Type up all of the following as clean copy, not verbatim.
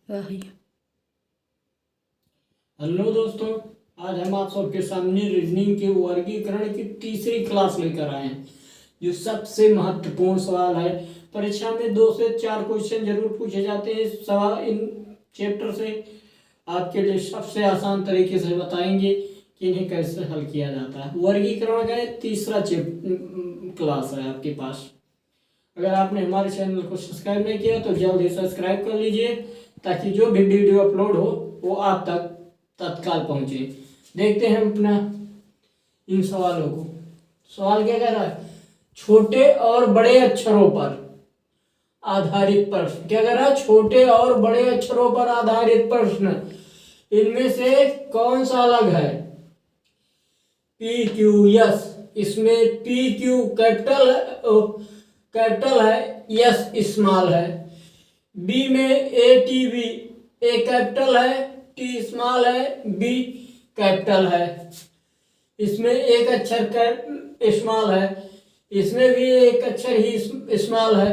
वही। हेलो दोस्तों, आज हम आप सबके सामने रीजनिंग के वर्गीकरण की तीसरी क्लास लेकर आए हैं, जो सबसे महत्वपूर्ण सवाल है। परीक्षा में 2 से 4 क्वेश्चन जरूर पूछे जाते हैं इस सवाल इन चैप्टर से। आपके लिए सबसे आसान तरीके से बताएंगे कि इन्हें कैसे हल किया जाता है। वर्गीकरण का तीसरा क्लास है आपके पास। अगर आपने हमारे चैनल को सब्सक्राइब नहीं किया तो जल्द ही सब्सक्राइब कर लीजिए, ताकि जो भी वीडियो अपलोड हो वो आप तक तत्काल पहुंचे। देखते हैं अपना इन सवालों को। सवाल क्या कह रहा है? छोटे और बड़े अक्षरों पर आधारित प्रश्न। क्या कह रहा है? छोटे और बड़े अक्षरों पर आधारित प्रश्न। इनमें से कौन सा अलग है? P Q S. इसमें पी क्यू कैपिटल है, यस स्मॉल है। बी में A T B, A capital है, टी स्मॉल है, बी कैपिटल है। इसमें एक अक्षर स्मॉल है, इसमें भी एक अक्षर ही स्मॉल है,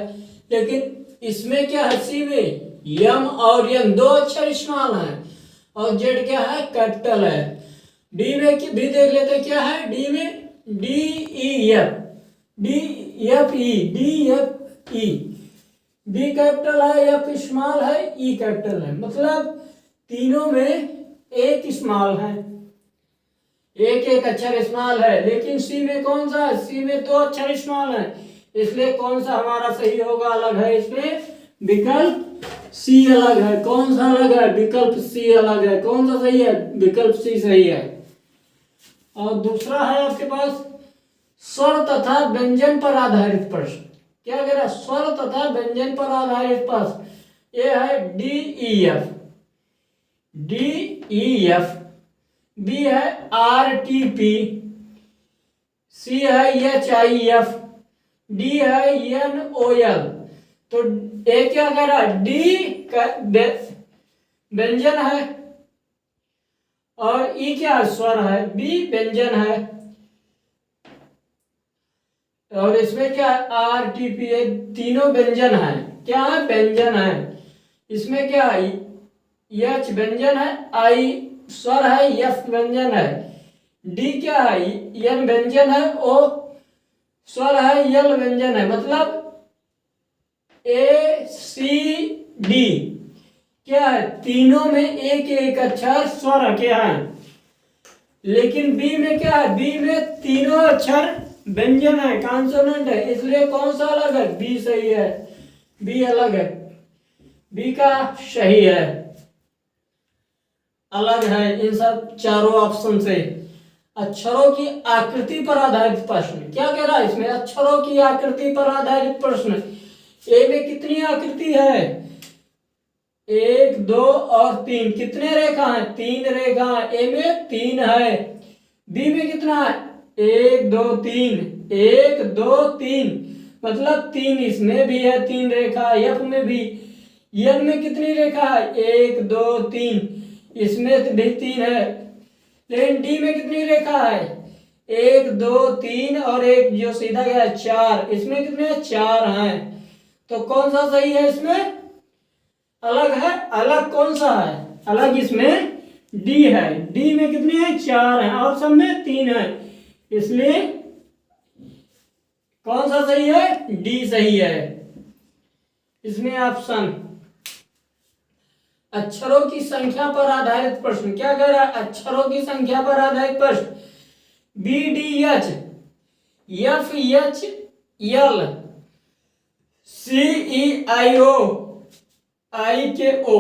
लेकिन इसमें क्या है? सी में यम और यन 2 अक्षर स्मॉल हैं, और जेड क्या है? कैपिटल है। डी में भी देख लेते क्या है? डी में D E F, D F E, D F E. D capital है, एफ स्मॉल है, ई कैपिटल है। मतलब तीनों में एक स्मॉल है, एक एक अक्षर स्मॉल है। लेकिन सी में कौन सा है? सी में 2 अक्षर स्मॉल है, इसलिए कौन सा हमारा सही होगा? अलग है। इसमें विकल्प सी अलग है। कौन सा अलग है? विकल्प सी अलग है। कौन सा सही है? विकल्प सी सही है। और दूसरा है आपके पास स्वर तथा व्यंजन पर आधारित प्रश्न। क्या कह रहा है? स्वर तथा व्यंजन पर आधारित प्रश्न। ये है D E F, D E F. B है आर टी पी, सी है एच आई एफ, डी है एन ओ एल। तो ए क्या कह रहा है? डी का व्यंजन है, और ई क्या स्वर है? बी व्यंजन है। और इसमें क्या है? आर टी पी है, तीनों व्यंजन है। क्या है? व्यंजन है। इसमें क्या है? एच व्यंजन है, आई स्वर है, एफ व्यंजन है, डी क्या है? एन व्यंजन है, ओ स्वर है, यल व्यंजन है। मतलब ए सी डी क्या है? तीनों में एक एक अक्षर स्वर क्या है। लेकिन बी में क्या है? बी में तीनों अक्षर व्यंजन है, कॉन्सोनेंट है, इसलिए कौन सा अलग है? बी सही है, बी अलग है, बी का सही है, अलग है इन सब चारों ऑप्शन से। अक्षरों की आकृति पर आधारित प्रश्न। क्या कह रहा है इसमें? अक्षरों की आकृति पर आधारित प्रश्न। ए में कितनी आकृति है? 1 2 और 3। कितने रेखा है? 3 रेखा है। ए में 3 है। बी में कितना है? 1 2 3, 1 2 3, मतलब 3 इसमें भी है, 3 रेखा। एफ में भी। एन में कितनी रेखा है? 1 2 3, इसमें भी 3 है। लेकिन डी में कितनी रेखा है? 1 2 3 और एक जो सीधा गया 4, इसमें कितने? 4 हैं। तो कौन सा सही है? इसमें अलग है। अलग कौन सा है? अलग इसमें डी है। डी में कितने हैं? 4 हैं, और सब में 3 है, इसलिए कौन सा सही है? डी सही है। इसमें ऑप्शन अक्षरों की संख्या पर आधारित प्रश्न। क्या कह रहा है? अक्षरों की संख्या पर आधारित प्रश्न। B D H, F H L, C E I O, I K O.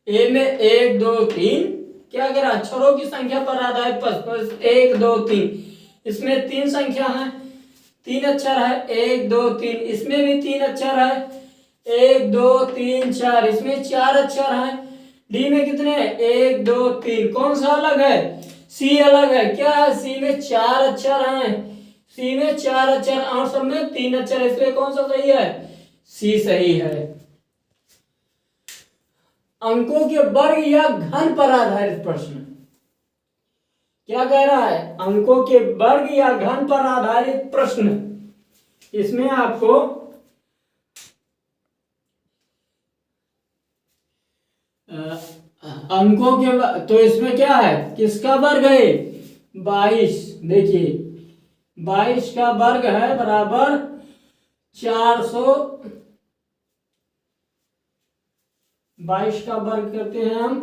ए में 1 2 3। क्या कह रहा है? अक्षरों की संख्या पर आधारित प्रश्न। 1 2 3, इसमें 3 संख्या है, 3 अक्षर है। 1 2 3, इसमें भी 3 अक्षर है। 1 2 3 4, इसमें 4 अक्षर हैं। डी में कितने? 1 2 3। कौन सा अलग है? सी अलग है। क्या है? सी में 4 अक्षर हैं, सी में 4 अक्षर और सब में 3 अक्षर, इसलिए कौन सा सही है? सी सही है। अंकों के वर्ग या घन पर आधारित प्रश्न। क्या कह रहा है? अंकों के वर्ग या घन पर आधारित प्रश्न। इसमें आपको अंकों के तो इसमें क्या है, किसका वर्ग है, 22। देखिए 22 का वर्ग है बराबर 400। 22 का वर्ग करते हैं हम,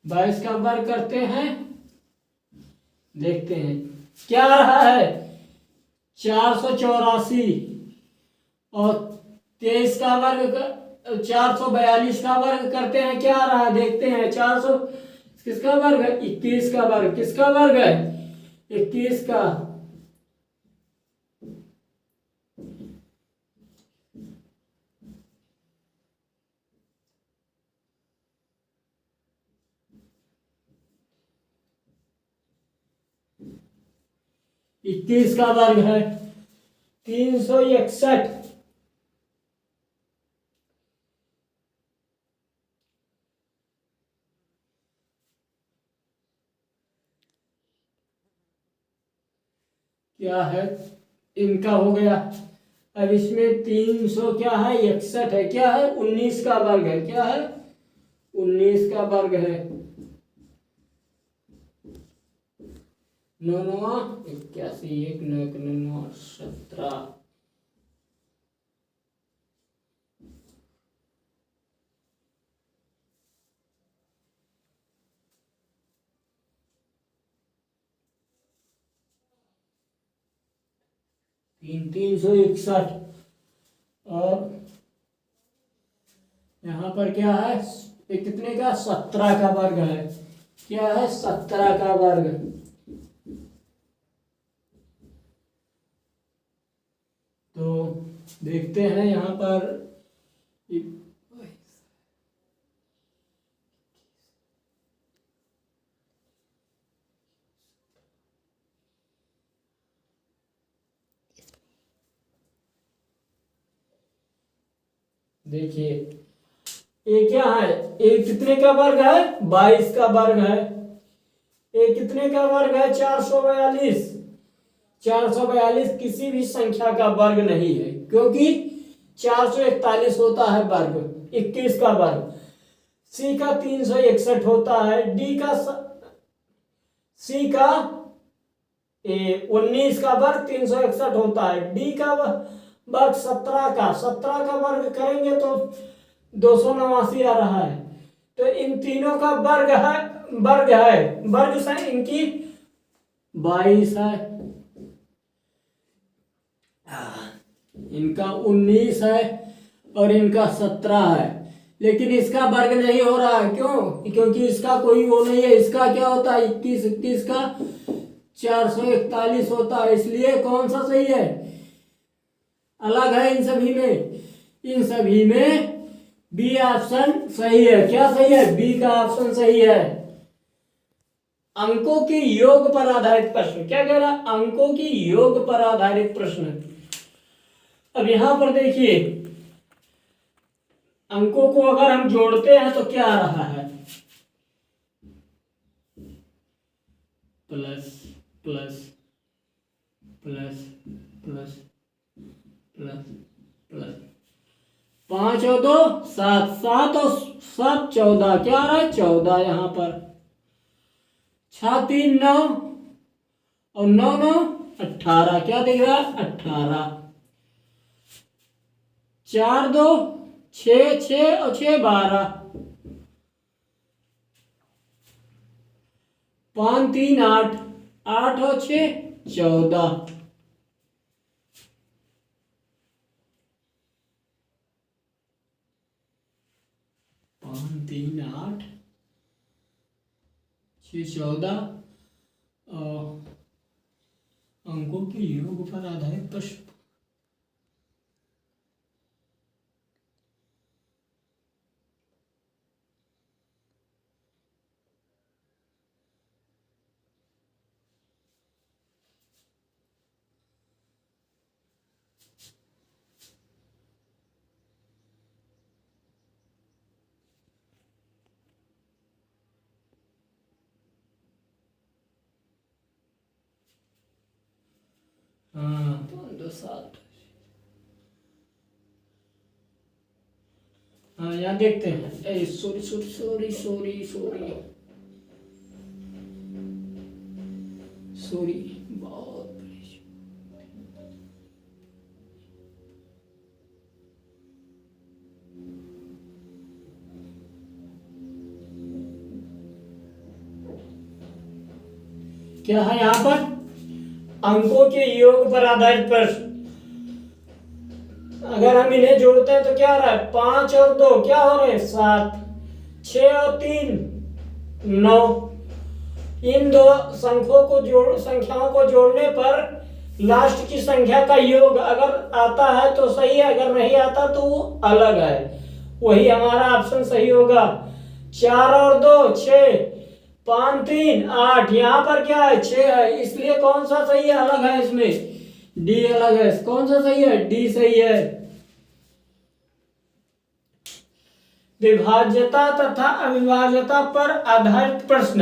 बाईस का वर्ग करते हैं, देखते हैं क्या रहा है, 484। और 23 का वर्ग 442 का वर्ग करते हैं, क्या रहा देखते हैं, 400 किसका वर्ग है, 21 का वर्ग, किसका वर्ग है, 21 का। इक्कीस का वर्ग है 361। क्या है, इनका हो गया। अब इसमें 300 क्या है, 61 है, क्या है, 19 का वर्ग है, क्या है, 19 का वर्ग है। 9 9 81, 1 9 9 17। तीन 361। और यहाँ पर क्या है, ये कितने का, 17 का वर्ग है, क्या है, 17 का वर्ग। तो देखते हैं यहाँ पर, देखिए ये क्या है, ये कितने का वर्ग है, 22 का वर्ग है। ये कितने का वर्ग है, 442। 442 किसी भी संख्या का वर्ग नहीं है, क्योंकि 441 होता है वर्ग, 21 का वर्ग। सी का 361 होता है, डी का सी का 19 का वर्ग 361 होता है, डी का वर्ग 17 का वर्ग करेंगे तो 289 आ रहा है। तो इन तीनों का वर्ग है, वर्ग से इनकी 22 है, इनका 19 है और इनका 17 है। लेकिन इसका वर्ग नहीं हो रहा है, क्यों, क्योंकि इसका कोई वो नहीं है। इसका क्या होता है, 21 21 का 441 होता है, इसलिए कौन सा सही है, अलग है इन सभी में। इन सभी में बी ऑप्शन सही है। क्या सही है, बी का ऑप्शन सही है। अंकों के योग पर आधारित प्रश्न, क्या कह रहा, अंकों की योग पर आधारित प्रश्न। अब यहां पर देखिए, अंकों को अगर हम जोड़ते हैं तो क्या आ रहा है, plus plus plus plus plus plus, 5 और 2 7, 7 और 7 14, क्या आ रहा है, 14 यहां पर। 6 3 9 और 9 9 18, क्या दिख रहा है, 18। 4 2 6 6 और 6 12। 5 3 8, 8 और 6 14। 5 3 8 6 14। अंकों के योग पर आधारित प्रश्न। 7। हाँ यहाँ देखते हैं, sorry sorry sorry sorry sorry sorry, बहुत क्या है यहाँ पर, अंकों के योग पर आधारित प्रश्न। अगर हम इन्हें जोड़ते हैं तो क्या हो रहा है, 5 और 2 क्या हो रहे हैं, 7, 6 और 3 9। इन दो संख्याओं को जोड़ने पर लास्ट की संख्या का योग अगर आता है तो सही है, अगर नहीं आता तो वो अलग है। वही हमारा ऑप्शन सही होगा। 4 और 2 6, 5 3 8। यहाँ पर क्या है, 6 है, इसलिए कौन सा सही है, अलग है, इसमें डी अलग है। कौन सा सही है, डी सही है। विभाज्यता तथा अविभाज्यता पर आधारित प्रश्न।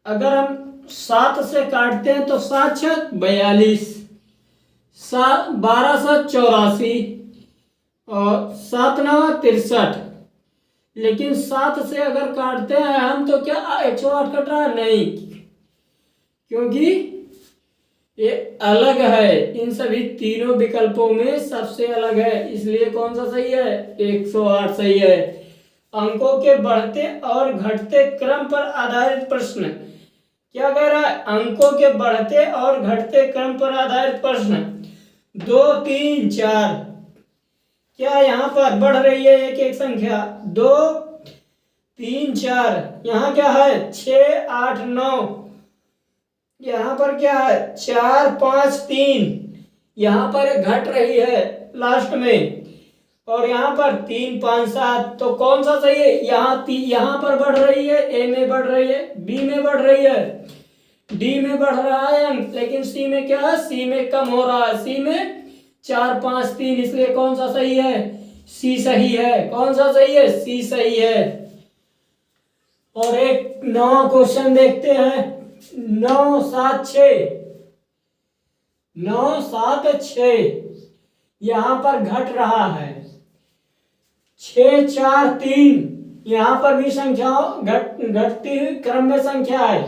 अगर हम 7 से काटते हैं तो 7 छक 42, 12 से 84 और 7 9 63। लेकिन 7 से अगर काटते हैं हम तो क्या 108 कट रहा है, नहीं, क्योंकि ये अलग है, इन सभी तीनों विकल्पों में सबसे अलग है, इसलिए कौन सा सही है, 108 सही है। अंकों के बढ़ते और घटते क्रम पर आधारित प्रश्न। क्या कह रहा है, अंकों के बढ़ते और घटते क्रम पर आधारित प्रश्न। 2 3 4, क्या यहाँ पर बढ़ रही है एक एक संख्या, 2 3 4। यहाँ क्या है, 6 8 9। यहाँ पर क्या है, 4 5 3। यहाँ पर घट रही है लास्ट में, और यहाँ पर 3 5 7। तो कौन सा सही है, यहाँ पर बढ़ रही है, ए में बढ़ रही है, बी में बढ़ रही है, डी में बढ़ रहा है, लेकिन सी में क्या है, सी में कम हो रहा है, सी में 4 5 3। इसलिए कौन सा सही है, सी सही है। कौन सा सही है, सी सही है। और एक नवा क्वेश्चन देखते हैं, 9 7 6। 9 7 6, यहाँ पर घट रहा है। 6 4 3, यहाँ पर भी संख्याओं घटती हुई क्रम में संख्या है।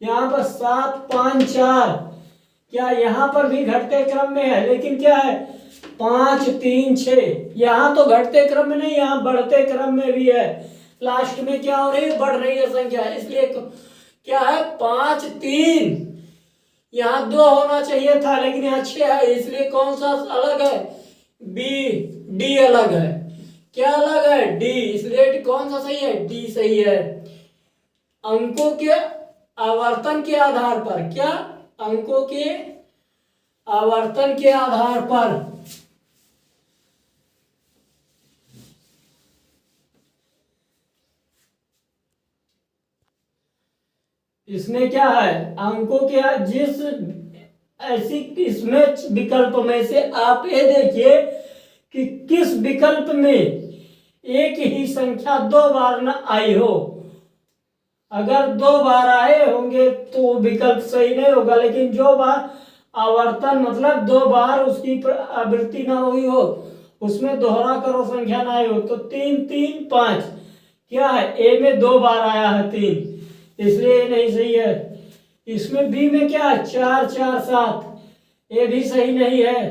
यहाँ पर 7 5 4, क्या यहाँ पर भी घटते क्रम में है, लेकिन क्या है 5 3 6। यहाँ तो घटते क्रम में नहीं, यहाँ बढ़ते क्रम में भी है। लास्ट में क्या हो रही है, बढ़ रही है संख्या, इसलिए क्या है 5 3। यहाँ 2 होना चाहिए था, लेकिन यहाँ 6 है, इसलिए कौन सा अलग है, बी डी अलग है। क्या अलग है, डी, इसलिए कौन सा सही है, डी सही है। अंकों के आवर्तन के आधार पर, क्या, अंकों के आवर्तन के आधार पर इसमें क्या है, अंकों के जिस ऐसी इसमें विकल्प में से आप ये देखिए कि किस विकल्प में एक ही संख्या 2 बार न आई हो। अगर 2 बार आए होंगे तो विकल्प सही नहीं होगा, लेकिन जो बार आवर्तन मतलब 2 बार उसकी आवृत्ति ना हुई हो, उसमें दोहरा करो संख्या ना आई हो, तो 3 3 5। क्या है, ए में 2 बार आया है 3, इसलिए ये नहीं सही है। इसमें बी में क्या है, 4 4 7, ये भी सही नहीं है,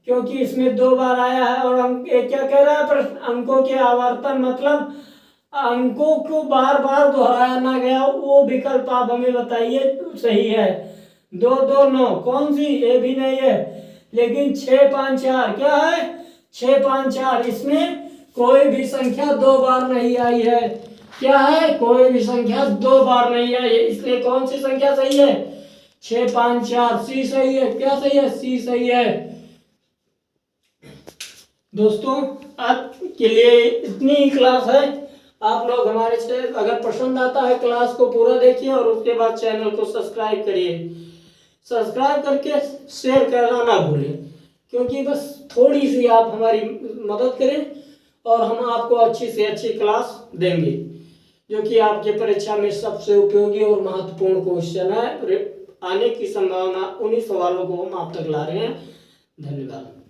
क्योंकि इसमें 2 बार आया है। और ये क्या कह रहा है प्रश्न, अंकों के आवर्तन मतलब अंकों को बार बार दोहराया ना गया, वो विकल्प आप हमें बताइए सही है। 2 2 9, कौन सी, ये भी नहीं है। लेकिन 6 5 4, क्या है 6 5 4, इसमें कोई भी संख्या 2 बार नहीं आई है। क्या है, कोई भी संख्या 2 बार नहीं आई है, इसलिए कौन सी संख्या सही है, 6 5 4, सी सही है। क्या सही है, सी सही है। दोस्तों आज के लिए इतनी ही क्लास है। आप लोग हमारे से अगर पसंद आता है क्लास को पूरा देखिए, और उसके बाद चैनल को सब्सक्राइब करिए। सब्सक्राइब करके शेयर करना ना भूलें, क्योंकि बस थोड़ी सी आप हमारी मदद करें और हम आपको अच्छी से अच्छी क्लास देंगे, जो कि आपके परीक्षा में सबसे उपयोगी और महत्वपूर्ण क्वेश्चन है आने की संभावना, उन्हीं सवालों को हम आप तक ला रहे हैं। धन्यवाद।